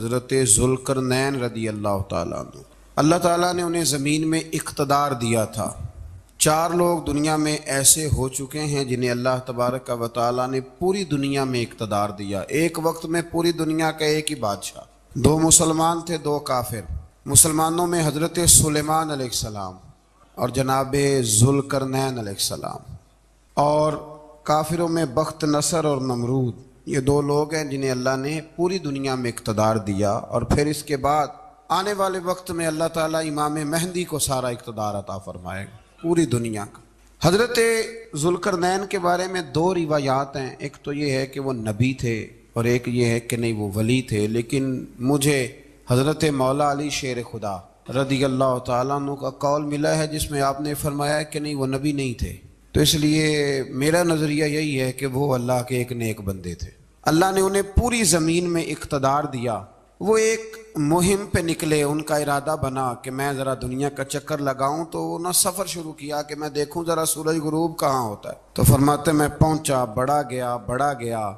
حضرت ذوالقرنین رضی اللہ تعالیٰ عنہ۔ اللہ تعالیٰ نے انہیں زمین میں اقتدار دیا تھا۔ 4 لوگ دنیا میں ایسے ہو چکے ہیں جنہیں اللہ تبارک و تعالیٰ نے پوری دنیا میں اقتدار دیا، ایک وقت میں پوری دنیا کا ایک ہی بادشاہ۔ 2 مسلمان تھے، 2 کافر۔ مسلمانوں میں حضرت سلیمان علیہ السلام اور جناب ذوالقرنین علیہ السلام، اور کافروں میں بخت نصر اور نمرود۔ یہ 2 لوگ ہیں جنہیں اللہ نے پوری دنیا میں اقتدار دیا، اور پھر اس کے بعد آنے والے وقت میں اللہ تعالیٰ امام مہدی کو سارا اقتدار عطا فرمائے گا پوری دنیا کا۔ حضرت ذوالقرنین کے بارے میں 2 روایات ہیں، ایک تو یہ ہے کہ وہ نبی تھے اور ایک یہ ہے کہ نہیں وہ ولی تھے، لیکن مجھے حضرت مولا علی شیر خدا رضی اللہ تعالیٰ عنہ کا قول ملا ہے جس میں آپ نے فرمایا کہ نہیں وہ نبی نہیں تھے، تو اس لیے میرا نظریہ یہی ہے کہ وہ اللہ کے ایک نیک بندے تھے۔ اللہ نے انہیں پوری زمین میں اقتدار دیا۔ وہ ایک مہم پہ نکلے، ان کا ارادہ بنا کہ میں ذرا دنیا کا چکر لگاؤں، تو انہوں نے سفر شروع کیا کہ میں دیکھوں ذرا سورج غروب کہاں ہوتا ہے۔ تو فرماتے میں پہنچا، بڑا گیا،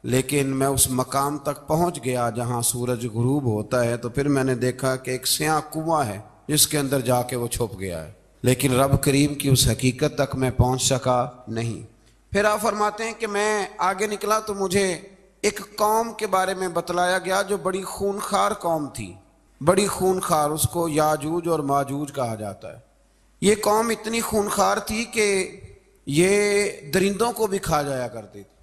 لیکن میں اس مقام تک پہنچ گیا جہاں سورج غروب ہوتا ہے، تو پھر میں نے دیکھا کہ ایک سیاہ کنواں ہے جس کے اندر جا کے وہ چھپ گیا ہے، لیکن رب کریم کی اس حقیقت تک میں پہنچ سکا نہیں۔ پھر آپ فرماتے ہیں کہ میں آگے نکلا تو مجھے ایک قوم کے بارے میں بتلایا گیا جو بڑی خونخوار قوم تھی، بڑی خونخوار، اس کو یاجوج اور ماجوج کہا جاتا ہے۔ یہ قوم اتنی خونخوار تھی کہ یہ درندوں کو بھی کھا جایا کرتی تھی،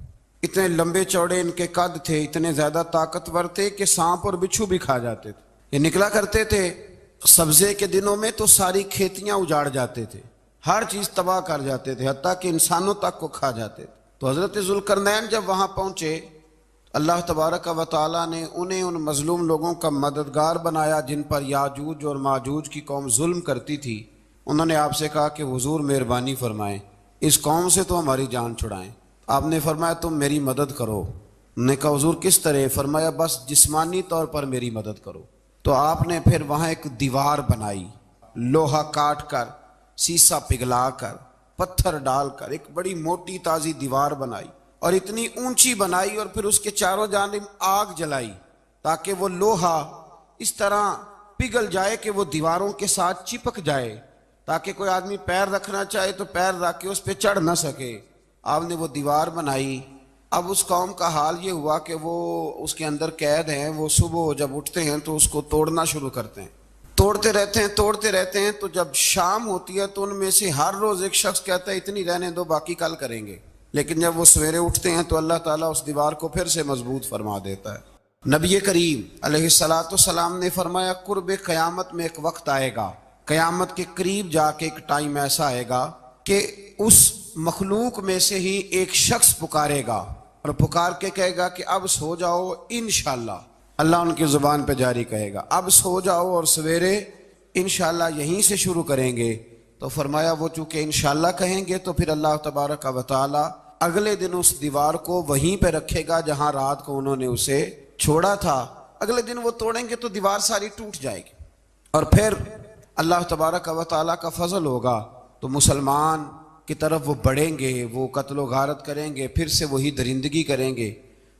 اتنے لمبے چوڑے ان کے قد تھے، اتنے زیادہ طاقتور تھے کہ سانپ اور بچھو بھی کھا جاتے تھے۔ یہ نکلا کرتے تھے سبزے کے دنوں میں تو ساری کھیتیاں اجاڑ جاتے تھے، ہر چیز تباہ کر جاتے تھے، حتیٰ کہ انسانوں تک کو کھا جاتے تھے۔ تو حضرت ذوالقرنین جب وہاں پہنچے، اللہ تبارک و تعالیٰ نے انہیں ان مظلوم لوگوں کا مددگار بنایا جن پر یاجوج اور ماجوج کی قوم ظلم کرتی تھی۔ انہوں نے آپ سے کہا کہ حضور مہربانی فرمائیں، اس قوم سے تو ہماری جان چھڑائیں۔ آپ نے فرمایا تم میری مدد کرو۔ انہوں نے کہا حضور کس طرح؟ فرمایا بس جسمانی طور پر میری مدد کرو۔ تو آپ نے پھر وہاں ایک دیوار بنائی، لوہا کاٹ کر، سیسا پگھلا کر، پتھر ڈال کر ایک بڑی موٹی تازی دیوار بنائی، اور اتنی اونچی بنائی، اور پھر اس کے چاروں جانب آگ جلائی تاکہ وہ لوہا اس طرح پگھل جائے کہ وہ دیواروں کے ساتھ چپک جائے، تاکہ کوئی آدمی پیر رکھنا چاہے تو پیر رکھ کے اس پہ چڑھ نہ سکے۔ آپ نے وہ دیوار بنائی۔ اب اس قوم کا حال یہ ہوا کہ وہ اس کے اندر قید ہیں، وہ صبح جب اٹھتے ہیں تو اس کو توڑنا شروع کرتے ہیں، توڑتے رہتے ہیں، تو جب شام ہوتی ہے تو ان میں سے ہر روز ایک شخص کہتا ہے اتنی رہنے دو، باقی کل کریں گے، لیکن جب وہ سویرے اٹھتے ہیں تو اللہ تعالیٰ اس دیوار کو پھر سے مضبوط فرما دیتا ہے۔ نبی کریم علیہ السلام نے فرمایا قرب قیامت میں ایک وقت آئے گا، قیامت کے قریب جا کے ایک ٹائم ایسا آئے گا کہ اس مخلوق میں سے ہی ایک شخص پکارے گا اور پکار کے کہے گا کہ اب سو جاؤ انشاءاللہ۔ اللہ ان کی زبان پہ جاری کہے گا اب سو جاؤ اور سویرے انشاءاللہ یہیں سے شروع کریں گے۔ تو فرمایا وہ چونکہ انشاءاللہ کہیں گے تو پھر اللہ تبارک و تعالی اگلے دن اس دیوار کو وہیں پہ رکھے گا جہاں رات کو انہوں نے اسے چھوڑا تھا۔ اگلے دن وہ توڑیں گے تو دیوار ساری ٹوٹ جائے گی، اور پھر اللہ تبارک و تعالیٰ کا فضل ہوگا تو مسلمان کی طرف وہ بڑھیں گے، وہ قتل و غارت کریں گے، پھر سے وہی درندگی کریں گے۔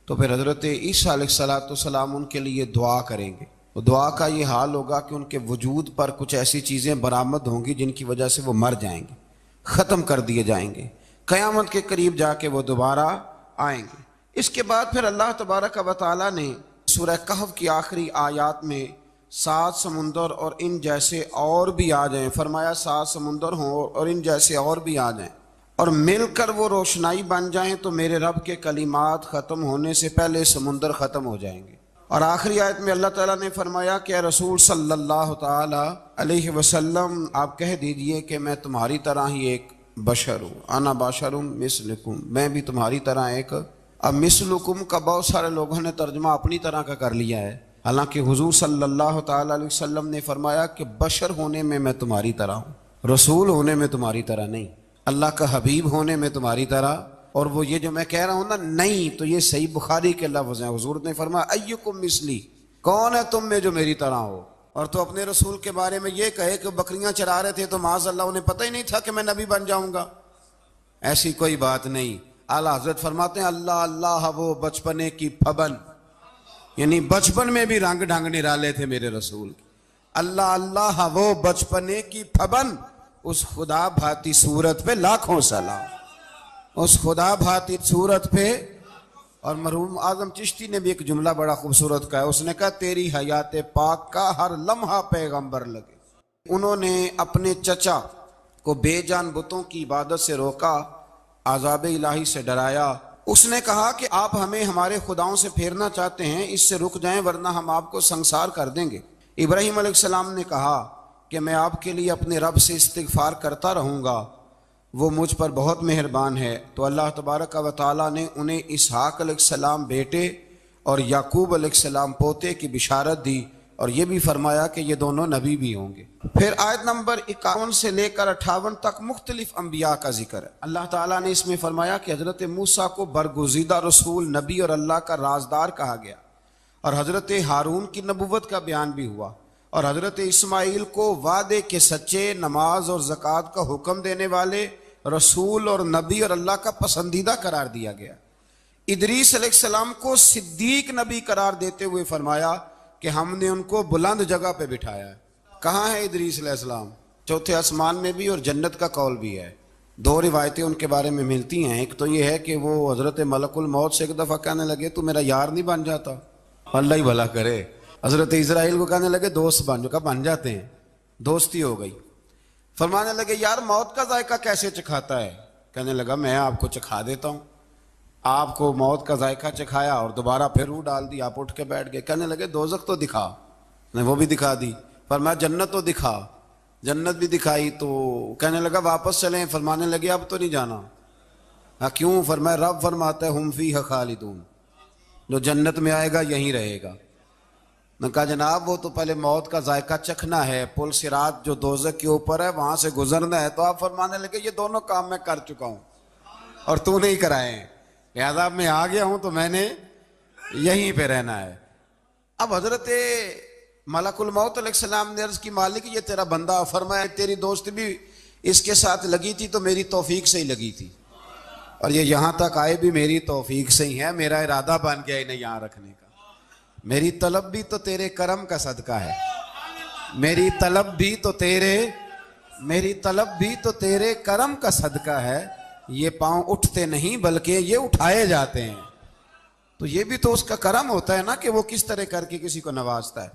تو پھر حضرت عیسیٰ علیہ السلام ان کے لیے دعا کریں گے۔ تو دعا کا یہ حال ہوگا کہ ان کے وجود پر کچھ ایسی چیزیں برآمد ہوں گی جن کی وجہ سے وہ مر جائیں گے، ختم کر دیے جائیں گے، قیامت کے قریب جا کے وہ دوبارہ آئیں گے۔ اس کے بعد پھر اللہ تبارک و تعالیٰ نے سورہ کہف کی آخری آیات میں 7 سمندر اور ان جیسے اور بھی آ جائیں، فرمایا 7 سمندر ہوں اور ان جیسے اور بھی آ جائیں اور مل کر وہ روشنائی بن جائیں تو میرے رب کے کلمات ختم ہونے سے پہلے سمندر ختم ہو جائیں گے۔ اور آخری آیت میں اللہ تعالیٰ نے فرمایا کہ اے رسول صلی اللہ تعالی علیہ وسلم آپ کہہ دیجئے کہ میں تمہاری طرح ہی ایک بشر ہوں، انا بشر مثلکم، میں بھی تمہاری طرح ایک۔ اب مثلکم کا بہت سارے لوگوں نے ترجمہ اپنی طرح کا کر لیا ہے، حالانکہ حضور صلی اللہ تعالی علیہ وسلم نے فرمایا کہ بشر ہونے میں تمہاری طرح ہوں، رسول ہونے میں تمہاری طرح نہیں، اللہ کا حبیب ہونے میں تمہاری طرح۔ اور وہ یہ جو میں کہہ رہا ہوں نا نہیں، تو یہ صحیح بخاری کے لفظ ہیں، حضور نے فرمایا ایکم مثلی، کون ہے تم میں جو میری طرح ہو؟ اور تو اپنے رسول کے بارے میں یہ کہے کہ بکریاں چرا رہے تھے تو معاذ اللہ انہیں پتہ ہی نہیں تھا کہ میں نبی بن جاؤں گا، ایسی کوئی بات نہیں۔ اعلیٰ حضرت فرماتے ہیں اللہ اللہ وہ بچپنے کی پھبن، یعنی بچپن میں بھی رنگ ڈھنگ نرالے تھے میرے رسول کے۔ اللہ اللہ وہ بچپنے کی پھبن، اس خدا بھاتی صورت پہ لاکھوں سلام، اس خدا بھاتی صورت پہ۔ اور مرحوم اعظم چشتی نے بھی ایک جملہ بڑا خوبصورت کہا ہے، اس نے کہا تیری حیات پاک کا ہر لمحہ پیغمبر لگے۔ انہوں نے اپنے چچا کو بے جان بتوں کی عبادت سے روکا، عذاب الہی سے ڈرایا۔ اس نے کہا کہ آپ ہمیں ہمارے خداؤں سے پھیرنا چاہتے ہیں، اس سے رک جائیں ورنہ ہم آپ کو سنسار کر دیں گے۔ ابراہیم علیہ السلام نے کہا کہ میں آپ کے لیے اپنے رب سے استغفار کرتا رہوں گا، وہ مجھ پر بہت مہربان ہے۔ تو اللہ تبارک و تعالیٰ نے انہیں اسحاق علیہ السلام بیٹے اور یعقوب علیہ السلام پوتے کی بشارت دی، اور یہ بھی فرمایا کہ یہ دونوں نبی بھی ہوں گے۔ پھر آیت نمبر 51 سے لے کر 58 تک مختلف انبیاء کا ذکر ہے۔ اللہ تعالیٰ نے اس میں فرمایا کہ حضرت موسیٰ کو برگزیدہ رسول، نبی اور اللہ کا رازدار کہا گیا، اور حضرت ہارون کی نبوت کا بیان بھی ہوا، اور حضرت اسماعیل کو وعدے کے سچے، نماز اور زکوٰۃ کا حکم دینے والے رسول اور نبی اور اللہ کا پسندیدہ قرار دیا گیا۔ ادریس علیہ السلام کو صدیق نبی قرار دیتے ہوئے فرمایا کہ ہم نے ان کو بلند جگہ پہ بٹھایا ہے۔ کہاں ہے ادریس علیہ السلام؟ چوتھے آسمان میں بھی، اور جنت کا قول بھی ہے۔ دو روایتیں ان کے بارے میں ملتی ہیں، ایک تو یہ ہے کہ وہ حضرت ملک الموت سے ایک دفعہ کہنے لگے تو میرا یار نہیں بن جاتا؟ اللہ ہی بھلا کرے۔ حضرت اسرائیل کو کہنے لگے دوست بن جو، کہا بن جاتے ہیں، دوستی ہو گئی۔ فرمانے لگے یار موت کا ذائقہ کیسے چکھاتا ہے؟ کہنے لگا میں آپ کو چکھا دیتا ہوں۔ آپ کو موت کا ذائقہ چکھایا اور دوبارہ پھر روح ڈال دی، آپ اٹھ کے بیٹھ گئے۔ کہنے لگے دوزخ تو دکھا، نے وہ بھی دکھا دی۔ فرمایا جنت تو دکھا، جنت بھی دکھائی۔ تو کہنے لگا واپس چلیں، فرمانے لگے اب تو نہیں جانا۔ ہاں کیوں؟ فرمایا رب فرماتا ہے ہم فیہا خالدون، جو جنت میں آئے گا یہیں رہے گا۔ نے کہا جناب وہ تو پہلے موت کا ذائقہ چکھنا ہے، پل صراط جو دوزخ کے اوپر ہے وہاں سے گزرنا ہے۔ تو آپ فرمانے لگے یہ دونوں کام میں کر چکا ہوں اور تو نہیں کرائے ہیں، لہذا میں آ گیا ہوں تو میں نے یہیں پہ رہنا ہے۔ اب حضرت ملک الموت علیہ السلام نے عرض کی مالک یہ تیرا بندہ، فرمایا تیری دوست بھی اس کے ساتھ لگی تھی تو میری توفیق سے ہی لگی تھی، اور یہ یہاں تک آئے بھی میری توفیق سے ہی ہے، میرا ارادہ بن گیا انہیں یہاں رکھنے کا۔ میری طلب بھی تو تیرے کرم کا صدقہ ہے، میری طلب بھی تو تیرے کرم کا صدقہ ہے۔ یہ پاؤں اٹھتے نہیں بلکہ یہ اٹھائے جاتے ہیں، تو یہ بھی تو اس کا کرم ہوتا ہے نا کہ وہ کس طرح کر کے کسی کو نوازتا ہے۔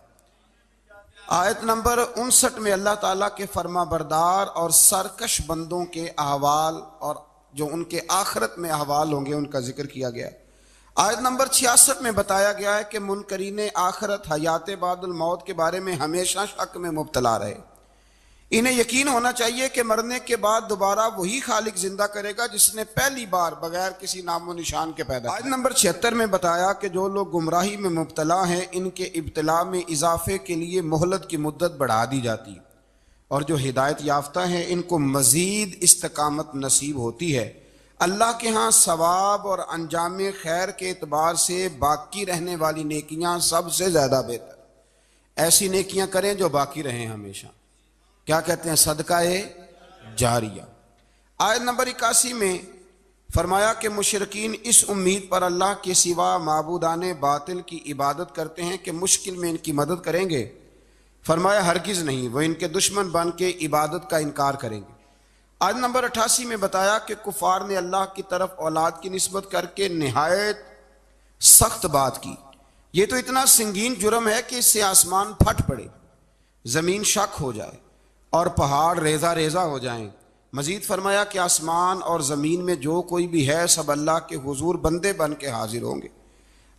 آیت نمبر 59 میں اللہ تعالیٰ کے فرما بردار اور سرکش بندوں کے احوال اور جو ان کے آخرت میں احوال ہوں گے ان کا ذکر کیا گیا ہے۔ آیت نمبر 66 میں بتایا گیا ہے کہ منکرین آخرت حیات بعد الموت کے بارے میں ہمیشہ شک میں مبتلا رہے۔ انہیں یقین ہونا چاہیے کہ مرنے کے بعد دوبارہ وہی خالق زندہ کرے گا جس نے پہلی بار بغیر کسی نام و نشان کے پیدا کیا۔ آیت نمبر 76 میں بتایا کہ جو لوگ گمراہی میں مبتلا ہیں ان کے ابتلا میں اضافے کے لیے مہلت کی مدت بڑھا دی جاتی، اور جو ہدایت یافتہ ہیں ان کو مزید استقامت نصیب ہوتی ہے۔ اللہ کے ہاں ثواب اور انجام خیر کے اعتبار سے باقی رہنے والی نیکیاں سب سے زیادہ بہتر، ایسی نیکیاں کریں جو باقی رہیں ہمیشہ، کیا کہتے ہیں صدقہ جاریہ۔ آیت نمبر 81 میں فرمایا کہ مشرکین اس امید پر اللہ کے سوا معبودان باطل کی عبادت کرتے ہیں کہ مشکل میں ان کی مدد کریں گے، فرمایا ہرگز نہیں، وہ ان کے دشمن بن کے عبادت کا انکار کریں گے۔ آیت نمبر 88 میں بتایا کہ کفار نے اللہ کی طرف اولاد کی نسبت کر کے نہایت سخت بات کی۔ یہ تو اتنا سنگین جرم ہے کہ اس سے آسمان پھٹ پڑے، زمین شک ہو جائے اور پہاڑ ریزہ ریزہ ہو جائیں۔ مزید فرمایا کہ آسمان اور زمین میں جو کوئی بھی ہے سب اللہ کے حضور بندے بن کے حاضر ہوں گے۔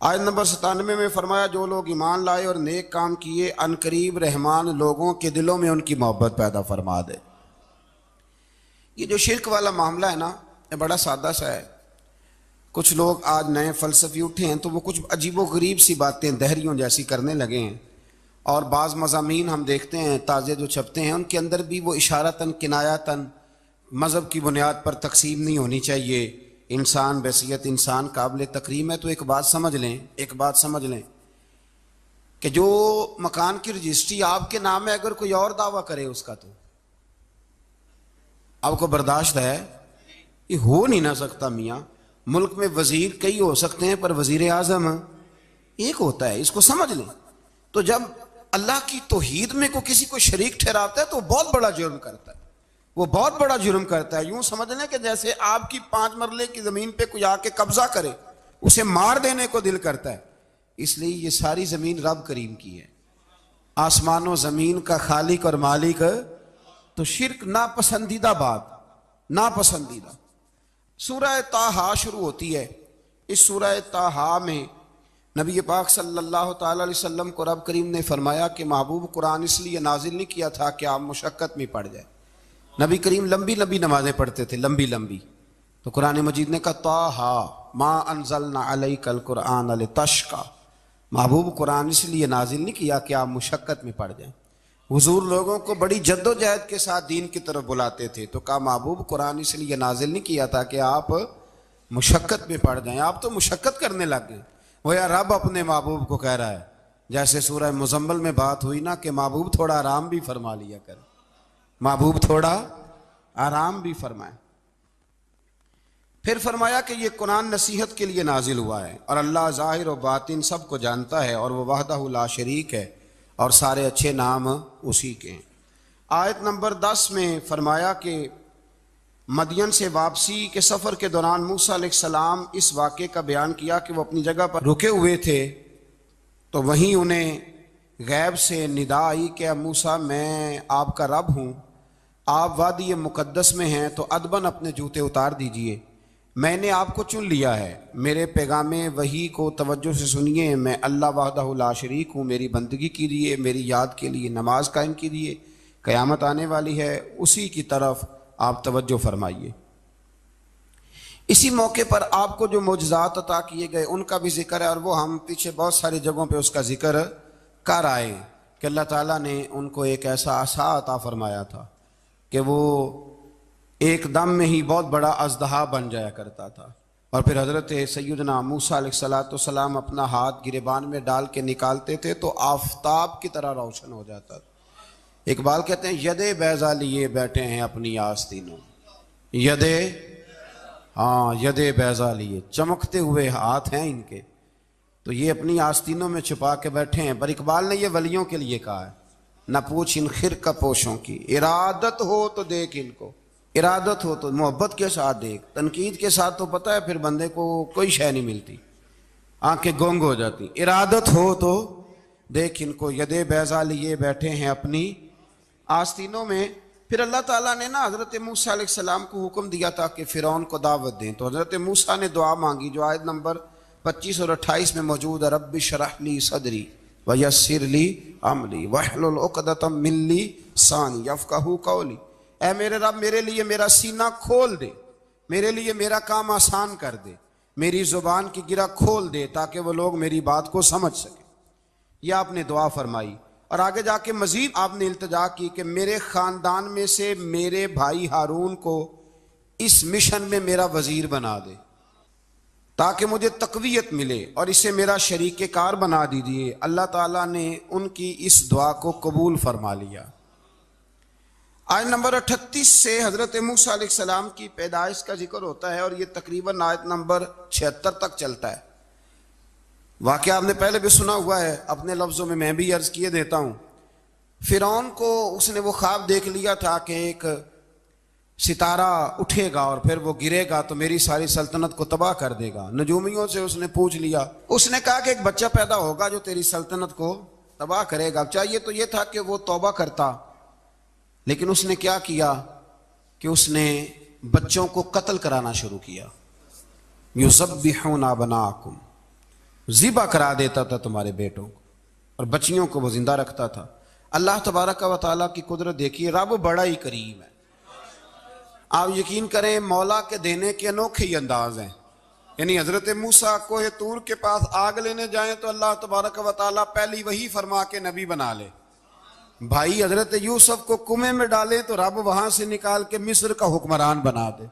آیت نمبر 97 میں فرمایا جو لوگ ایمان لائے اور نیک کام کیے عنقریب رحمان لوگوں کے دلوں میں ان کی محبت پیدا فرما دے۔ یہ جو شرک والا معاملہ ہے نا یہ بڑا سادہ سا ہے۔ کچھ لوگ آج نئے فلسفی اٹھے ہیں تو وہ کچھ عجیب و غریب سی باتیں دہریوں جیسی کرنے لگے ہیں، اور بعض مضامین ہم دیکھتے ہیں تازے جو چھپتے ہیں ان کے اندر بھی وہ اشارتاً کنایاتاً مذہب کی بنیاد پر تقسیم نہیں ہونی چاہیے، انسان بحیثیت انسان قابل تکریم ہے۔ تو ایک بات سمجھ لیں کہ جو مکان کی رجسٹری آپ کے نام ہے اگر کوئی اور دعویٰ کرے اس کا تو آپ کو برداشت ہے؟ یہ ہو نہیں نہ سکتا میاں۔ ملک میں وزیر کئی ہو سکتے ہیں پر وزیر اعظم ایک ہوتا ہے، اس کو سمجھ لیں۔ تو جب اللہ کی توحید میں کسی کو شریک ٹھہراتا ہے تو وہ بہت بڑا جرم کرتا ہے، وہ بہت بڑا جرم کرتا ہے۔ یوں سمجھ لیں کہ جیسے آپ کی 5 مرلے کی زمین پہ کوئی آ کے قبضہ کرے، اسے مار دینے کو دل کرتا ہے۔ اس لیے یہ ساری زمین رب کریم کی ہے، آسمان و زمین کا خالق اور مالک۔ تو شرک ناپسندیدہ بات، ناپسندیدہ۔ سورہ طٰہٰ شروع ہوتی ہے۔ اس سورہ طٰہٰ میں نبی پاک صلی اللہ تعالی علیہ وسلم کو رب کریم نے فرمایا کہ محبوب قرآن اس لیے نازل نہیں کیا تھا کہ آپ مشقت میں پڑ جائے۔ نبی کریم لمبی لمبی نمازیں پڑھتے تھے، لمبی لمبی۔ تو قرآن مجید نے کہا طٰہٰ ما انزلنا علیک القرآن لتشقی، محبوب قرآن اس لیے نازل نہیں کیا کہ آپ مشقت میں پڑ جائیں۔ حضور لوگوں کو بڑی جد و جہد کے ساتھ دین کی طرف بلاتے تھے، تو کہا محبوب قرآن اس لیے نازل نہیں کیا تھا کہ آپ مشقت میں پڑ جائیں، آپ تو مشقت کرنے لگ گئے۔ وہ یا رب اپنے محبوب کو کہہ رہا ہے، جیسے سورہ مزمل میں بات ہوئی نا کہ محبوب تھوڑا آرام بھی فرما لیا کر، محبوب تھوڑا آرام بھی فرمائے۔ پھر فرمایا کہ یہ قرآن نصیحت کے لیے نازل ہوا ہے، اور اللہ ظاہر و باطن سب کو جانتا ہے، اور وہ وحدہ لا شریک ہے، اور سارے اچھے نام اسی کے ہیں۔ آیت نمبر 10 میں فرمایا کہ مدین سے واپسی کے سفر کے دوران موسیٰ علیہ السلام اس واقعے کا بیان کیا کہ وہ اپنی جگہ پر رکے ہوئے تھے، تو وہیں انہیں غیب سے ندا آئی کہ اے موسیٰ میں آپ کا رب ہوں، آپ وادی مقدس میں ہیں تو ادباً اپنے جوتے اتار دیجئے، میں نے آپ کو چن لیا ہے، میرے پیغام وحی کو توجہ سے سنیے، میں اللہ وحدہ لا شریک ہوں، میری بندگی کیجیے، میری یاد کے لیے نماز قائم کیجیے، قیامت آنے والی ہے، اسی کی طرف آپ توجہ فرمائیے۔ اسی موقع پر آپ کو جو معجزات عطا کیے گئے ان کا بھی ذکر ہے، اور وہ ہم پیچھے بہت ساری جگہوں پہ اس کا ذکر کر آئے کہ اللہ تعالیٰ نے ان کو ایک ایسا عصا عطا فرمایا تھا کہ وہ ایک دم میں ہی بہت بڑا اژدہا بن جایا کرتا تھا، اور پھر حضرت سیدنا موسیٰ علیہ السلام اپنا ہاتھ گریبان میں ڈال کے نکالتے تھے تو آفتاب کی طرح روشن ہو جاتا تھا۔ اقبال کہتے ہیں ید بیضا لیے بیٹھے ہیں اپنی آستینوں، ید بیضا لیے، چمکتے ہوئے ہاتھ ہیں ان کے، تو یہ اپنی آستینوں میں چھپا کے بیٹھے ہیں۔ پر اقبال نے یہ ولیوں کے لیے کہا ہے، نہ پوچھ ان خرقہ پوشوں کی، ارادت ہو تو دیکھ ان کو، ارادت ہو تو محبت کے ساتھ دیکھ، تنقید کے ساتھ تو پتہ ہے پھر بندے کو کوئی شے نہیں ملتی، آنکھیں گونگ ہو جاتی۔ ارادت ہو تو دیکھ ان کو، ید بیضا لیے بیٹھے ہیں اپنی آستینوں میں۔ پھر اللہ تعالیٰ نے نا حضرت موسیٰ علیہ السلام کو حکم دیا تھا کہ فرعون کو دعوت دیں، تو حضرت موسیٰ نے دعا مانگی جو آیت نمبر 25 اور 28 میں موجود ہے، رب اشرح لی صدری ویسر لی امری واحلل عقدۃ من لسانی یفقہوا قولی، اے میرے رب میرے لیے میرا سینہ کھول دے، میرے لیے میرا کام آسان کر دے، میری زبان کی گرہ کھول دے تاکہ وہ لوگ میری بات کو سمجھ سکیں۔ یہ آپ نے دعا فرمائی، اور آگے جا کے مزید آپ نے التجا کی کہ میرے خاندان میں سے میرے بھائی ہارون کو اس مشن میں میرا وزیر بنا دے تاکہ مجھے تقویت ملے، اور اسے میرا شریک کار بنا دیجیے۔ اللہ تعالیٰ نے ان کی اس دعا کو قبول فرما لیا۔ آیت نمبر 38 سے حضرت موسیٰ علیہ السلام کی پیدائش کا ذکر ہوتا ہے، اور یہ تقریباً آیت نمبر 76 تک چلتا ہے۔ واقعہ آپ نے پہلے بھی سنا ہوا ہے، اپنے لفظوں میں بھی عرض کیے دیتا ہوں۔ فرعون کو اس نے وہ خواب دیکھ لیا تھا کہ ایک ستارہ اٹھے گا اور پھر وہ گرے گا تو میری ساری سلطنت کو تباہ کر دے گا۔ نجومیوں سے اس نے پوچھ لیا، اس نے کہا کہ ایک بچہ پیدا ہوگا جو تیری سلطنت کو تباہ کرے گا۔ چاہیے تو یہ تھا کہ وہ توبہ کرتا، لیکن اس نے کیا کیا کہ اس نے بچوں کو قتل کرانا شروع کیا۔ یذبحون ابناءکم، ذبح کرا دیتا تھا تمہارے بیٹوں کو، اور بچیوں کو وہ زندہ رکھتا تھا۔ اللہ تبارک و تعالیٰ کی قدرت دیکھیے، رب بڑا ہی کریم ہے۔ آپ یقین کریں مولا کے دینے کے انوکھے ہی انداز ہیں۔ یعنی حضرت موسیٰ کوہ طور کے پاس آگ لینے جائیں تو اللہ تبارک و تعالیٰ پہلی وہی فرما کے نبی بنا لے۔ بھائی حضرت یوسف کو کنویں میں ڈالے تو رب وہاں سے نکال کے مصر کا حکمران بنا دے۔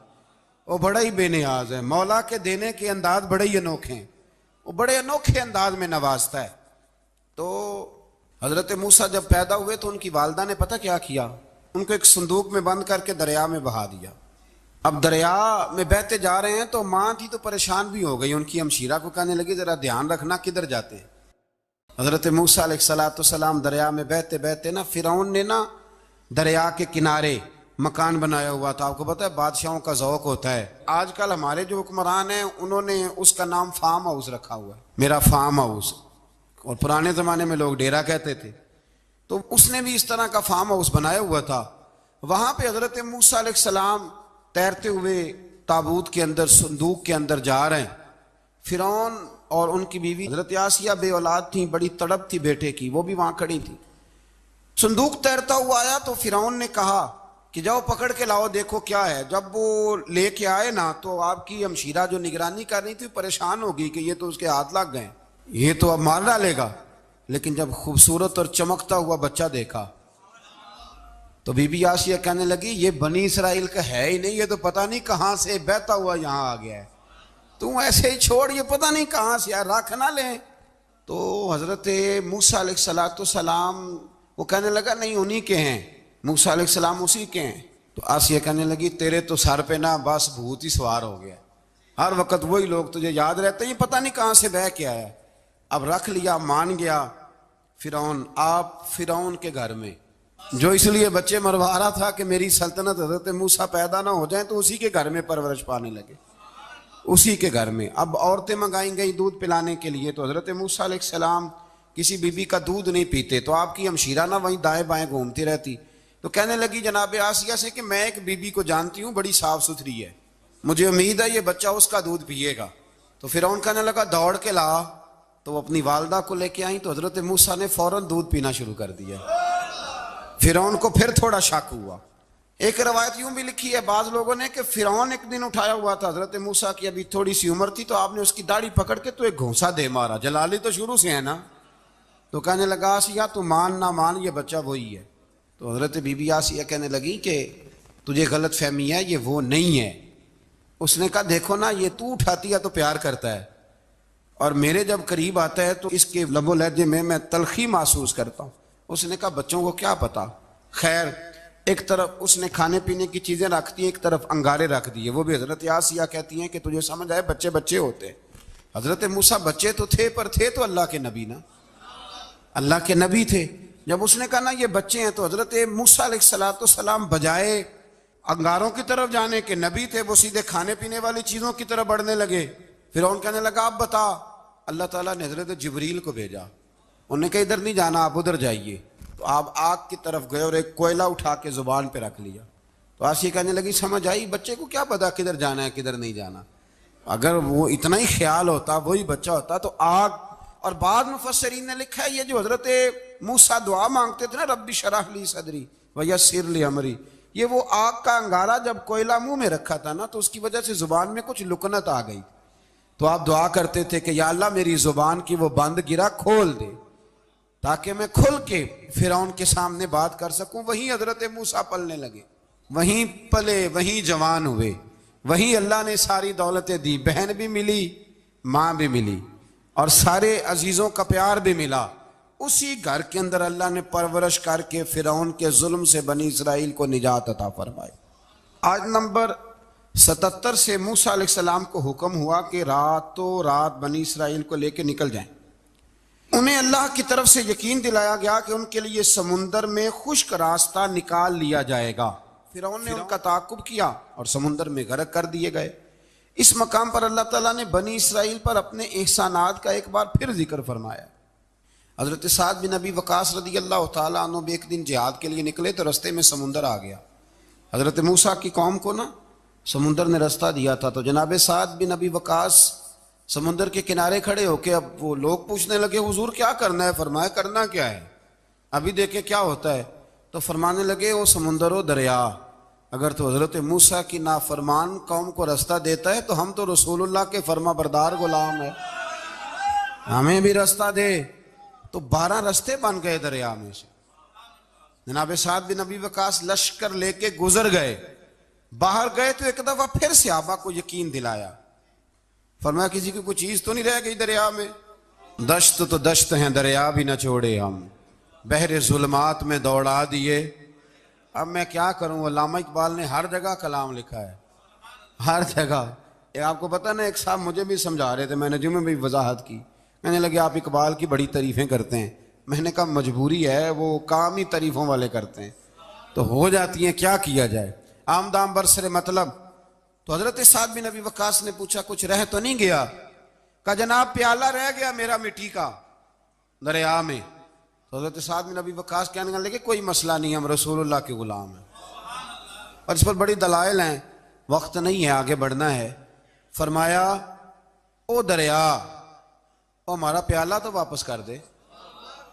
وہ بڑا ہی بے نیاز ہے، مولا کے دینے کے انداز بڑے ہی انوکھے ہیں، وہ بڑے انوکھے انداز میں نوازتا ہے۔ تو حضرت موسیٰ جب پیدا ہوئے تو ان کی والدہ نے پتہ کیا کیا، ان کو ایک صندوق میں بند کر کے دریا میں بہا دیا۔ اب دریا میں بہتے جا رہے ہیں تو ماں تھی تو پریشان بھی ہو گئی، ان کی ہمشیرہ کو کہنے لگی ذرا دھیان رکھنا کدھر جاتے ہیں۔ حضرت موسیٰ علیہ السلام دریا میں بہتے بہتے نا فرعون نے نا دریا کے کنارے مکان بنایا ہوا تھا. آپ کو پتہ ہے بادشاہوں کا ذوق ہوتا ہے. آج کل ہمارے جو حکمران ہیں انہوں نے اس کا نام فارم ہاؤس رکھا ہوا ہے, میرا فارم ہاؤس, اور پرانے زمانے میں لوگ ڈیرا کہتے تھے. تو اس نے بھی اس طرح کا فارم ہاؤس بنایا ہوا تھا. وہاں پہ حضرت موسیٰ علیہ السلام تیرتے ہوئے تابوت کے اندر, صندوق کے اندر جا رہے ہیں. فرعون اور ان کی بیوی حضرت آسیہ بے اولاد تھیں, بڑی تڑپ تھی بیٹے کی, وہ بھی وہاں کھڑی تھی. صندوق تیرتا ہوا آیا تو فرعون نے کہا کہ جاؤ پکڑ کے لاؤ دیکھو کیا ہے. جب وہ لے کے آئے نا تو آپ کی ہمشیرہ جو نگرانی کر رہی تھی پریشان ہو گئی کہ یہ تو اس کے ہاتھ لگ گئے, یہ تو اب مار ڈالے گا. لیکن جب خوبصورت اور چمکتا ہوا بچہ دیکھا تو بی بی آسیہ کہنے لگی یہ بنی اسرائیل کا ہے ہی نہیں, یہ تو پتہ نہیں کہاں سے بہتا ہوا یہاں آ گیا ہے, تو ایسے ہی چھوڑ, یہ پتہ نہیں کہاں سے رکھ نہ لیں. تو حضرت موسیٰ علیہ السلام وہ کہنے لگا نہیں انہی کے ہیں, موسیٰ علیہ السلام اسی کے ہیں. تو آسیہ کہنے لگی تیرے تو سر پہ نا بس بھوت ہی سوار ہو گیا, ہر وقت وہی لوگ تجھے یاد رہتے ہیں, پتہ نہیں کہاں سے بہ کے آیا. اب رکھ لیا, مان گیا فرعون. آپ فرعون کے گھر میں جو اس لیے بچے مروا رہا تھا کہ میری سلطنت حضرت موسیٰ پیدا نہ ہو جائیں, تو اسی کے گھر میں پرورش پانے لگے, اسی کے گھر میں. اب عورتیں منگائیں گئی دودھ پلانے کے لیے, تو حضرت موسیٰ علیہ السلام کسی بی بی کا دودھ نہیں پیتے, تو آپ کی ہمشیرہ نہ وہیں دائیں بائیں گھومتی رہتی. تو کہنے لگی جناب آسیہ سے کہ میں ایک بی بی کو جانتی ہوں, بڑی صاف ستھری ہے, مجھے امید ہے یہ بچہ اس کا دودھ پیے گا. تو فرعون کہنے لگا دوڑ کے لا. تو وہ اپنی والدہ کو لے کے آئیں تو حضرت موسیٰ نے فوراً دودھ پینا شروع کر دیا. فرعون کو پھر تھوڑا شک ہوا. ایک روایت یوں بھی لکھی ہے بعض لوگوں نے کہ فرعون ایک دن اٹھایا ہوا تھا حضرت موسیٰ کی, ابھی تھوڑی سی عمر تھی, تو آپ نے اس کی داڑھی پکڑ کے تو ایک گھونسا دے مارا. جلالی تو شروع سے ہے نا. تو کہنے لگا آسیہ تو مان نہ مان, یہ بچہ وہی ہے. تو حضرت بی بی آسیہ کہنے لگی کہ تجھے غلط فہمی ہے, یہ وہ نہیں ہے. اس نے کہا دیکھو نا, یہ تو اٹھاتی ہے تو پیار کرتا ہے, اور میرے جب قریب آتا ہے تو اس کے لب و لہجے میں تلخی محسوس کرتا ہوں. اس نے کہا بچوں کو کیا پتا. خیر ایک طرف اس نے کھانے پینے کی چیزیں رکھتی ہیں, ایک طرف انگارے رکھ دیے. وہ بھی حضرت آسیہ کہتی ہیں کہ تجھے سمجھ آئے بچے بچے ہوتے ہیں. حضرت موسیٰ بچے تو تھے, پر تھے تو اللہ کے نبی نا, اللہ کے نبی تھے. جب اس نے کہا نا یہ بچے ہیں, تو حضرت موسیٰ علیہ السلام بجائے انگاروں کی طرف جانے کے, نبی تھے وہ سیدھے کھانے پینے والی چیزوں کی طرف بڑھنے لگے. فرعون کہنے لگا آپ بتا. اللہ تعالیٰ نے حضرت جبریل کو بھیجا, انہوں نے کہا ادھر نہیں جانا, آپ ادھر جائیے. تو آپ آگ کی طرف گئے اور ایک کوئلہ اٹھا کے زبان پہ رکھ لیا. تو آسیہ کہنے لگی سمجھ آئی, بچے کو کیا پتا کدھر جانا ہے کدھر نہیں جانا. اگر وہ اتنا ہی خیال ہوتا, وہی بچہ ہوتا تو آگ. اور بعض مفسرین نے لکھا ہے یہ جو حضرت موسیٰ دعا مانگتے تھے نا رب اشرح لی صدری ویسر لی امری, یہ وہ آگ کا انگارہ جب کوئلہ منہ میں رکھا تھا نا, تو اس کی وجہ سے زبان میں کچھ لکنت آ گئی. تو آپ دعا کرتے تھے کہ یا اللہ میری زبان کی وہ بند گرا کھول دے, تاکہ میں کھل کے فرعون کے سامنے بات کر سکوں. وہیں حضرت موسیٰ پلنے لگے, وہیں پلے, وہیں جوان ہوئے, وہیں اللہ نے ساری دولتیں دی. بہن بھی ملی, ماں بھی ملی, اور سارے عزیزوں کا پیار بھی ملا. اسی گھر کے اندر اللہ نے پرورش کر کے فرعون کے ظلم سے بنی اسرائیل کو نجات عطا فرمائی. آج نمبر 77 سے موسیٰ علیہ السلام کو حکم ہوا کہ راتوں رات بنی اسرائیل کو لے کے نکل جائیں. انہیں اللہ کی طرف سے یقین دلایا گیا کہ ان کے لیے سمندر میں خشک راستہ نکال لیا جائے گا. فرعون نے ان کا تعاقب کیا اور سمندر میں غرق کر دیے گئے. اس مقام پر اللہ تعالیٰ نے بنی اسرائیل پر اپنے احسانات کا ایک بار پھر ذکر فرمایا. حضرت سعد بن ابی وقاص رضی اللہ تعالیٰ عنہ بھی ایک دن جہاد کے لیے نکلے تو رستے میں سمندر آ گیا. حضرت موسیٰ کی قوم کو نا سمندر نے رستہ دیا تھا. تو جناب سعد بن ابی وقاص سمندر کے کنارے کھڑے ہو کے, اب وہ لوگ پوچھنے لگے حضور کیا کرنا ہے. فرمایا کرنا کیا ہے, ابھی دیکھیں کیا ہوتا ہے. تو فرمانے لگے وہ سمندر و دریا, اگر تو حضرت موسیٰ کی نافرمان قوم کو رستہ دیتا ہے تو ہم تو رسول اللہ کے فرما بردار غلام ہیں, ہمیں بھی رستہ دے. تو 12 رستے بن گئے دریا میں سے. جناب سعد بن ابی وقاص لشکر لے کے گزر گئے, باہر گئے تو ایک دفعہ پھر صحابہ کو یقین دلایا. فرمایا کسی کی کوئی چیز تو نہیں رہ گئی دریا میں. دشت تو دشت ہیں دریا بھی نہ چھوڑے ہم, بحر ظلمات میں دوڑا دیے. اب میں کیا کروں, علامہ اقبال نے ہر جگہ کلام لکھا ہے, ہر جگہ. آپ کو پتہ نا ایک صاحب مجھے بھی سمجھا رہے تھے, میں نے جمعے میں بھی وضاحت کی, کہنے لگے آپ اقبال کی بڑی تعریفیں کرتے ہیں. میں نے کہا مجبوری ہے، وہ کام ہی تعریفوں والے کرتے ہیں تو ہو جاتی ہیں، کیا کیا جائے. آمدام برسر مطلب. تو حضرت سعد بن ابی وقاص نے پوچھا کچھ رہ تو نہیں گیا؟ کہا جناب پیالہ رہ گیا میرا مٹی کا دریا میں. تو حضرت سعد بن ابی وقاص کہنے لگے کوئی مسئلہ نہیں، ہم رسول اللہ کے غلام ہیں. اور اس پر بڑی دلائل ہیں، وقت نہیں ہے آگے بڑھنا ہے. فرمایا او دریا، او ہمارا پیالہ تو واپس کر دے.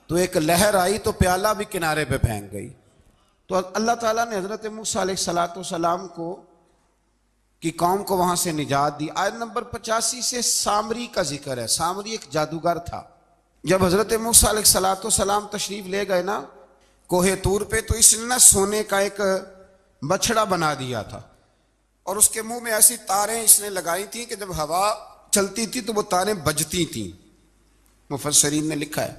تو ایک لہر آئی تو پیالہ بھی کنارے پہ پھینک گئی. تو اللہ تعالیٰ نے حضرت موسیٰ علیہ السلام کو کی قوم کو وہاں سے نجات دی. آیت نمبر 85 سے سامری کا ذکر ہے. سامری ایک جادوگر تھا. جب حضرت موسیٰ علیہ السلام تشریف لے گئے نا کوہ طور پہ، تو اس نے سونے کا ایک بچڑا بنا دیا تھا، اور اس کے منہ میں ایسی تاریں اس نے لگائی تھیں کہ جب ہوا چلتی تھی تو وہ تاریں بجتی تھیں. مفسرین نے لکھا ہے.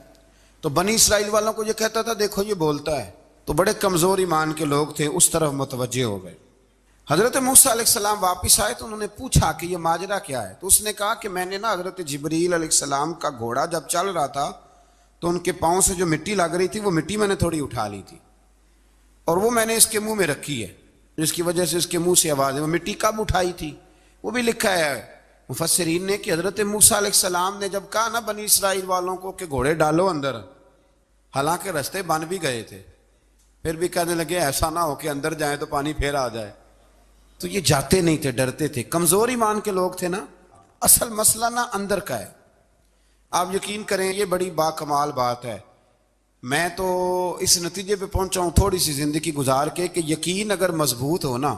تو بنی اسرائیل والوں کو یہ کہتا تھا دیکھو یہ بولتا ہے. تو بڑے کمزور ایمان کے لوگ تھے، اس طرف متوجہ ہو گئے. حضرت موسیٰ علیہ السلام واپس آئے تو انہوں نے پوچھا کہ یہ ماجرا کیا ہے. تو اس نے کہا کہ میں نے نا حضرت جبریل علیہ السلام کا گھوڑا جب چل رہا تھا تو ان کے پاؤں سے جو مٹی لگ رہی تھی وہ مٹی میں نے تھوڑی اٹھا لی تھی، اور وہ میں نے اس کے منہ میں رکھی ہے، جس کی وجہ سے اس کے منہ سے آواز ہے. وہ مٹی کب اٹھائی تھی وہ بھی لکھا ہے مفسرین نے کہ حضرت موسیٰ علیہ السلام نے جب کہا نا بنی اسرائیل والوں کو کہ گھوڑے ڈالو اندر، حالانکہ رستے بن بھی گئے تھے، پھر بھی کہنے لگے ایسا نہ ہو کہ اندر جائیں تو پانی پھر آ جائے. تو یہ جاتے نہیں تھے، ڈرتے تھے، کمزور ایمان کے لوگ تھے نا. اصل مسئلہ نا اندر کا ہے. آپ یقین کریں یہ بڑی باکمال بات ہے. میں تو اس نتیجے پہ پہنچا ہوں تھوڑی سی زندگی گزار کے کہ یقین اگر مضبوط ہو نا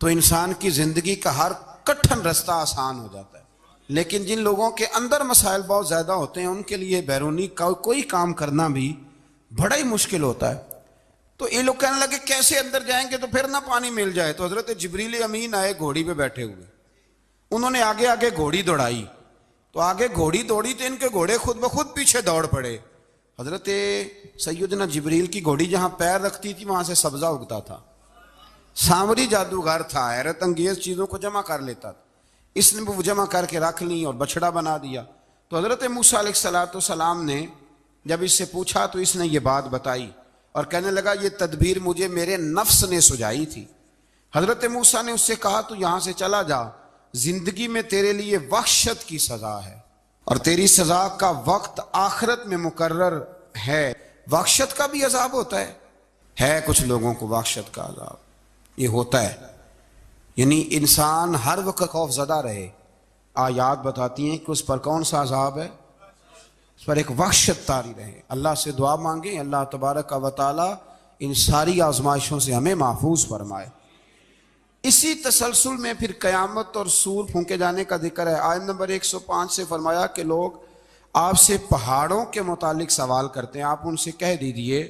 تو انسان کی زندگی کا ہر کٹھن رستہ آسان ہو جاتا ہے. لیکن جن لوگوں کے اندر مسائل بہت زیادہ ہوتے ہیں ان کے لیے بیرونی کوئی کام کرنا بھی بڑا ہی مشکل ہوتا ہے. تو یہ لوگ کہنے لگے کیسے اندر جائیں گے تو پھر نہ پانی مل جائے. تو حضرت جبریل امین آئے گھوڑی پہ بیٹھے ہوئے، انہوں نے آگے آگے گھوڑی دوڑائی. تو آگے گھوڑی دوڑی تو ان کے گھوڑے خود بخود پیچھے دوڑ پڑے. حضرت سیدنا جبریل کی گھوڑی جہاں پیر رکھتی تھی وہاں سے سبزہ اگتا تھا. سامری جادوگر تھا، حیرت انگیز چیزوں کو جمع کر لیتا تھا. اس نے وہ جمع کر کے رکھ لی اور بچڑا بنا دیا. تو حضرت موسیٰ علیہ السلام نے جب اس سے پوچھا تو اس نے یہ بات بتائی اور کہنے لگا یہ تدبیر مجھے میرے نفس نے سجائی تھی. حضرت موسیٰ نے اس سے کہا تو یہاں سے چلا جا، زندگی میں تیرے لیے وحشت کی سزا ہے اور تیری سزا کا وقت آخرت میں مقرر ہے. وحشت کا بھی عذاب ہوتا ہے کچھ لوگوں کو وحشت کا عذاب یہ ہوتا ہے، یعنی انسان ہر وقت خوف زدہ رہے. آیات بتاتی ہیں کہ اس پر کون سا عذاب ہے، اس پر ایک وحشت طاری رہے. اللہ سے دعا مانگیں اللہ تبارک و تعالی ان ساری آزمائشوں سے ہمیں محفوظ فرمائے. اسی تسلسل میں پھر قیامت اور سور پھونکے جانے کا ذکر ہے. آیت نمبر 105 سے فرمایا کہ لوگ آپ سے پہاڑوں کے متعلق سوال کرتے ہیں، آپ ان سے کہہ دیجئے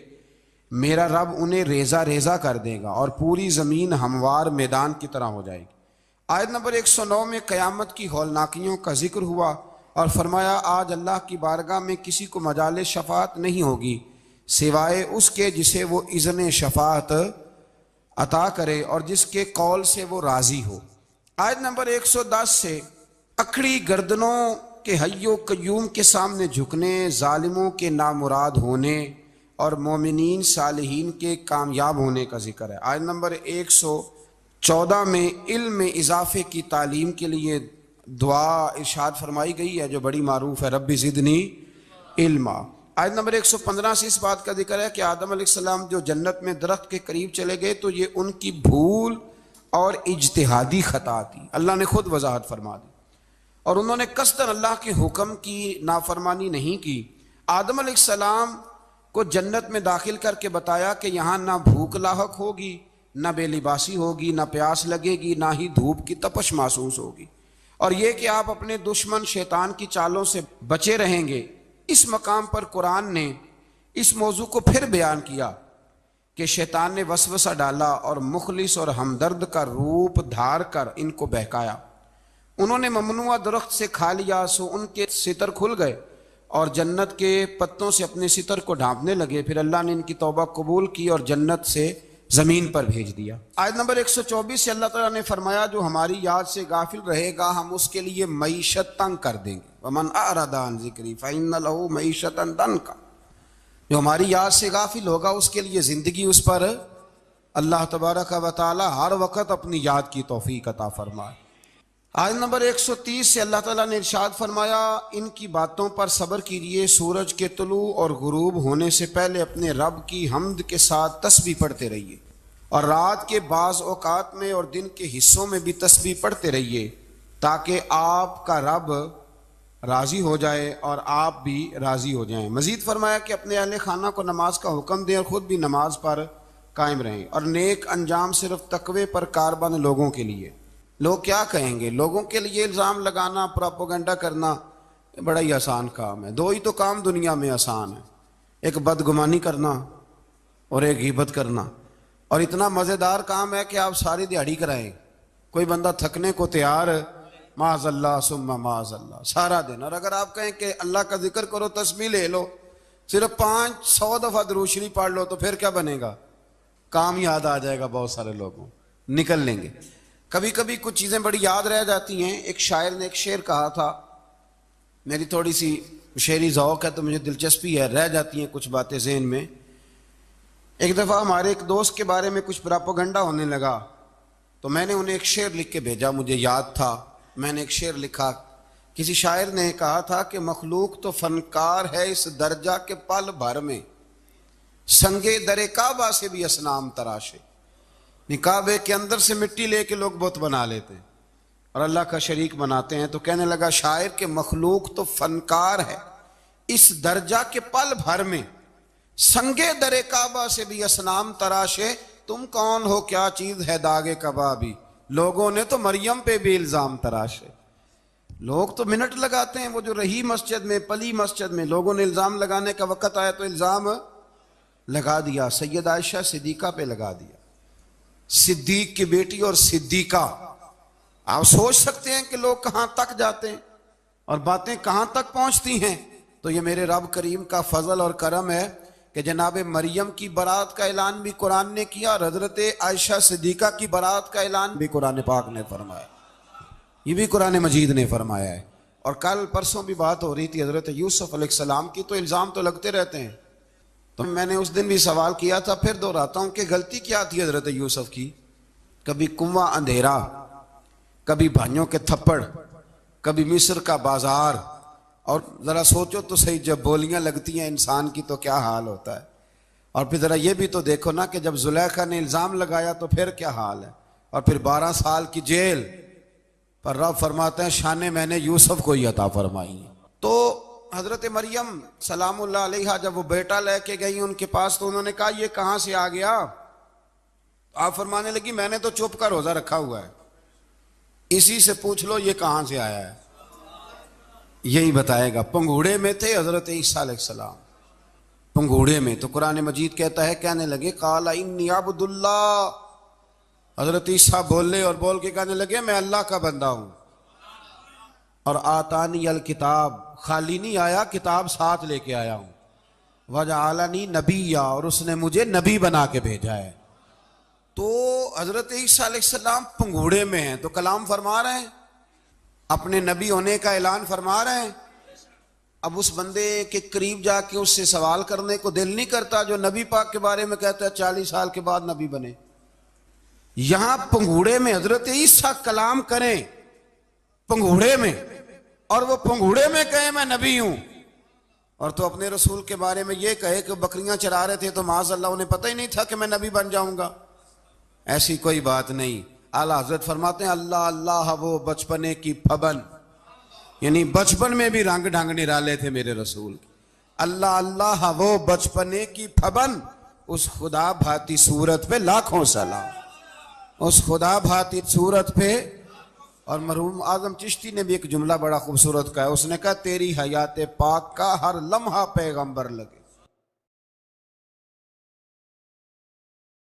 میرا رب انہیں ریزہ ریزہ کر دے گا اور پوری زمین ہموار میدان کی طرح ہو جائے گی. آیت نمبر 109 میں قیامت کی ہولناکیوں کا ذکر ہوا اور فرمایا آج اللہ کی بارگاہ میں کسی کو مجال شفاعت نہیں ہوگی سوائے اس کے جسے وہ اذن شفاعت عطا کرے اور جس کے قول سے وہ راضی ہو. آیت نمبر 110 سے اکڑی گردنوں کے حی و قیوم کے سامنے جھکنے، ظالموں کے نامراد ہونے اور مومنین صالحین کے کامیاب ہونے کا ذکر ہے. آیت نمبر 114 میں علم میں اضافے کی تعلیم کے لیے دعا ارشاد فرمائی گئی ہے جو بڑی معروف ہے، رب زدنی علما. آیت نمبر 115 سے اس بات کا ذکر ہے کہ آدم علیہ السلام جو جنت میں درخت کے قریب چلے گئے تو یہ ان کی بھول اور اجتہادی خطا تھی، اللہ نے خود وضاحت فرما دی، اور انہوں نے قصداً اللہ کے حکم کی نافرمانی نہیں کی. آدم علیہ السلام کو جنت میں داخل کر کے بتایا کہ یہاں نہ بھوک لاحق ہوگی، نہ بے لباسی ہوگی، نہ پیاس لگے گی، نہ ہی دھوپ کی تپش محسوس ہوگی، اور یہ کہ آپ اپنے دشمن شیطان کی چالوں سے بچے رہیں گے. اس مقام پر قرآن نے اس موضوع کو پھر بیان کیا کہ شیطان نے وسوسہ ڈالا اور مخلص اور ہمدرد کا روپ دھار کر ان کو بہکایا. انہوں نے ممنوع درخت سے کھا لیا سو ان کے ستر کھل گئے اور جنت کے پتوں سے اپنے ستر کو ڈھانپنے لگے. پھر اللہ نے ان کی توبہ قبول کی اور جنت سے زمین پر بھیج دیا۔ آیت نمبر 124 سے اللہ تعالیٰ نے فرمایا جو ہماری یاد سے غافل رہے گا ہم اس کے لیے معیشت تنگ کر دیں گے، وَمَنْ أَعْرَضَ عَنْ ذِكْرِي فَإِنَّ لَهُ مَعِيشَةً ضَنْكًا، جو ہماری یاد سے غافل ہوگا اس کے لیے زندگی اس پر اللہ تبارک و تعالیٰ ہر وقت اپنی یاد کی توفیق عطا فرمائے۔ آیت نمبر 130 سے اللہ تعالیٰ نے ارشاد فرمایا ان کی باتوں پر صبر کیجیے، سورج کے طلوع اور غروب ہونے سے پہلے اپنے رب کی حمد کے ساتھ تسبیح پڑھتے رہیے، اور رات کے بعض اوقات میں اور دن کے حصوں میں بھی تسبیح پڑھتے رہیے، تاکہ آپ کا رب راضی ہو جائے اور آپ بھی راضی ہو جائیں۔ مزید فرمایا کہ اپنے اہل خانہ کو نماز کا حکم دیں اور خود بھی نماز پر قائم رہیں، اور نیک انجام صرف تقوی پر کاربن لوگوں کے لیے۔ لوگ کیا کہیں گے؟ لوگوں کے لیے الزام لگانا، پروپیگنڈا کرنا بڑا ہی آسان کام ہے۔ دو ہی تو کام دنیا میں آسان ہے، ایک بدگمانی کرنا اور ایک غیبت کرنا، اور اتنا مزیدار کام ہے کہ آپ ساری دیہڑی کرائیں، کوئی بندہ تھکنے کو تیار معاذ اللہ ثم معاذ اللہ سارا دن۔ اور اگر آپ کہیں کہ اللہ کا ذکر کرو، تسبیح لے لو، صرف 500 دفعہ درود شریف پڑھ لو، تو پھر کیا بنے گا؟ کام یاد آ جائے گا، بہت سارے لوگوں نکل لیں گے۔ کبھی کبھی کچھ چیزیں بڑی یاد رہ جاتی ہیں۔ ایک شاعر نے ایک شعر کہا تھا، میری تھوڑی سی شعری ذوق ہے تو مجھے دلچسپی ہے، رہ جاتی ہیں کچھ باتیں ذہن میں۔ ایک دفعہ ہمارے ایک دوست کے بارے میں کچھ پراپوگنڈا ہونے لگا، تو میں نے انہیں ایک شعر لکھ کے بھیجا، مجھے یاد تھا، میں نے ایک شعر لکھا۔ کسی شاعر نے کہا تھا کہ مخلوق تو فنکار ہے اس درجہ کے پل بھر میں، سنگے در کعبہ سے بھی اصنام تراشے۔ کعبے کے اندر سے مٹی لے کے لوگ بت بنا لیتے ہیں اور اللہ کا شریک بناتے ہیں۔ تو کہنے لگا شاعر کہ مخلوق تو فنکار ہے اس درجہ کے پل بھر میں، سنگے در کعبہ سے بھی اصنام تراشے، تم کون ہو کیا چیز ہے داغ کبابی، لوگوں نے تو مریم پہ بھی الزام تراشے۔ لوگ تو منٹ لگاتے ہیں، وہ جو رہی مسجد میں، پلی مسجد میں، لوگوں نے الزام لگانے کا وقت آیا تو الزام لگا دیا، سید عائشہ صدیقہ پہ لگا دیا، صدیق کی بیٹی اور صدیقہ۔ آپ سوچ سکتے ہیں کہ لوگ کہاں تک جاتے ہیں اور باتیں کہاں تک پہنچتی ہیں۔ تو یہ میرے رب کریم کا فضل اور کرم ہے کہ جناب مریم کی برات کا اعلان بھی قرآن نے کیا، اور حضرت عائشہ صدیقہ کی برات کا اعلان بھی قرآن پاک نے فرمایا، یہ بھی قرآن مجید نے فرمایا ہے۔ اور کل پرسوں بھی بات ہو رہی تھی حضرت یوسف علیہ السلام کی، تو الزام تو لگتے رہتے ہیں۔ تو میں نے اس دن بھی سوال کیا تھا، پھر دہراتا ہوں کہ غلطی کیا تھی حضرت یوسف کی؟ کبھی کنواں اندھیرا، کبھی بھائیوں کے تھپڑ، کبھی مصر کا بازار، اور ذرا سوچو تو صحیح، جب بولیاں لگتی ہیں انسان کی تو کیا حال ہوتا ہے۔ اور پھر ذرا یہ بھی تو دیکھو نا کہ جب زلیخا نے الزام لگایا تو پھر کیا حال ہے، اور پھر 12 سال کی جیل پر رب فرماتے ہیں شانیں میں نے یوسف کو ہی عطا فرمائی۔ تو حضرت مریم سلام اللہ علیہا جب وہ بیٹا لے کے گئی ان کے پاس، تو انہوں نے کہا یہ کہاں سے آ گیا؟ آپ فرمانے لگی میں نے تو چپ کر روزہ رکھا ہوا ہے، اسی سے پوچھ لو یہ کہاں سے آیا ہے، یہی بتائے گا۔ پنگوڑے میں تھے حضرت عیسیٰ علیہ السلام، پنگوڑے میں۔ تو قرآن مجید کہتا ہے کہنے لگے قال انی عبد اللہ، حضرت عیسیٰ بولے اور بول کے کہنے لگے میں اللہ کا بندہ ہوں، اور آتانی الکتاب، خالی نہیں آیا، کتاب ساتھ لے کے آیا ہوں، وجعلنی نبیا، اور اس نے مجھے نبی بنا کے بھیجا ہے۔ تو حضرت عیسیٰ علیہ السلام پنگوڑے میں ہیں تو کلام فرما رہے ہیں، اپنے نبی ہونے کا اعلان فرما رہے ہیں۔ اب اس بندے کے قریب جا کے اس سے سوال کرنے کو دل نہیں کرتا جو نبی پاک کے بارے میں کہتا ہے 40 سال کے بعد نبی بنے۔ یہاں پنگوڑے میں حضرت عیسیٰ کلام کریں، پنگوڑے میں، اور وہ پنگوڑے میں کہے میں نبی ہوں، اور تو اپنے رسول کے بارے میں یہ کہے کہ بکریاں چرا رہے تھے تو معاذ اللہ انہیں پتہ ہی نہیں تھا کہ میں نبی بن جاؤں گا۔ ایسی کوئی بات نہیں۔ اعلیٰ حضرت فرماتے ہیں اللہ اللہ وہ بچپنے کی پھبن، یعنی بچپن میں بھی رنگ ڈھنگ نرالے تھے میرے رسول۔ اللہ اللہ وہ بچپنے کی پھبن، اس خدا بھاتی صورت پہ لاکھوں سلام، اس خدا بھاتی صورت پہ۔ اور مرحوم اعظم چشتی نے بھی ایک جملہ بڑا خوبصورت کہا ہے، اس نے کہا تیری حیات پاک کا ہر لمحہ پیغمبر لگے۔